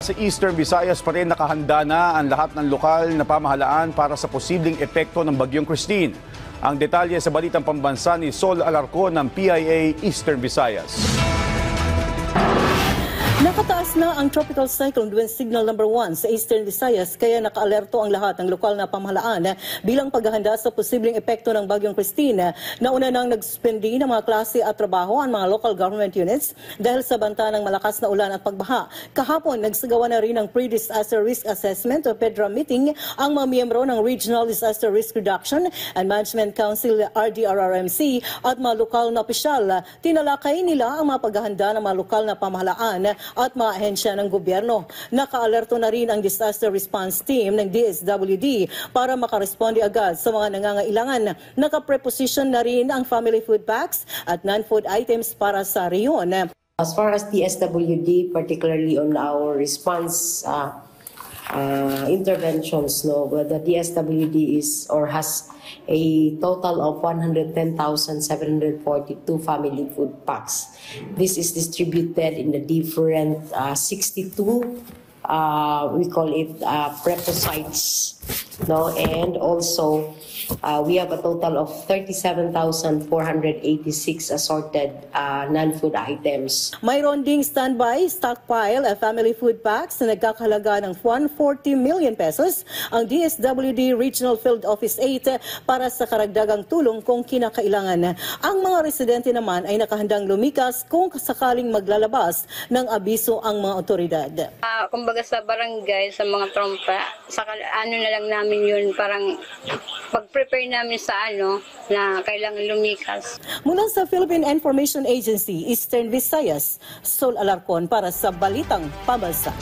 Sa Eastern Visayas pa rin nakahanda na ang lahat ng lokal na pamahalaan para sa posibleng epekto ng Bagyong Christine. Ang detalye sa balitang pambansa ni Sol Alarcon ng PIA Eastern Visayas. Nakataas na ang Tropical Cyclone Wind Signal number 1 sa Eastern Visayas kaya nakaalerto ang lahat ng lokal na pamahalaan bilang paghahanda sa posibleng epekto ng Bagyong Christine. Nauna nang nagsuspendi ng mga klase at trabaho ang mga local government units dahil sa banta ng malakas na ulan at pagbaha. Kahapon, nagsagawa na rin ng Pre-Disaster Risk Assessment o PEDRA meeting ang mga miyembro ng Regional Disaster Risk Reduction and Management Council RDRRMC at mga lokal na opisyal. Tinalakay nila ang mga paghahanda ng mga lokal na pamahalaan at mga ahensya ng gobyerno. Nakaalerto na rin ang Disaster Response Team ng DSWD para makaresponde agad sa mga nangangailangan. Nakapreposition na rin ang family food packs at non-food items para sa reyon. As far as DSWD, particularly on our response interventions, the DSWD is or has a total of 110,742 family food packs. This is distributed in the different 62 we call it preposites, and also we have a total of 37,486 assorted non-food items. Mayroon ding standby stockpile family food packs na nagkakahalaga ng 140 million pesos ang DSWD Regional Field Office 8 para sa karagdagang tulong kung kinakailangan. Ang mga residente naman ay nakahandang lumikas kung sakaling maglalabas ng abiso ang mga otoridad. Kumbaga sa barangay, sa mga trompa, na lang namin yun, parang pag-prepare namin sa na kailangan lumikas. Mula sa Philippine Information Agency, Eastern Visayas, Sol Alarcon para sa Balitang Pambansa.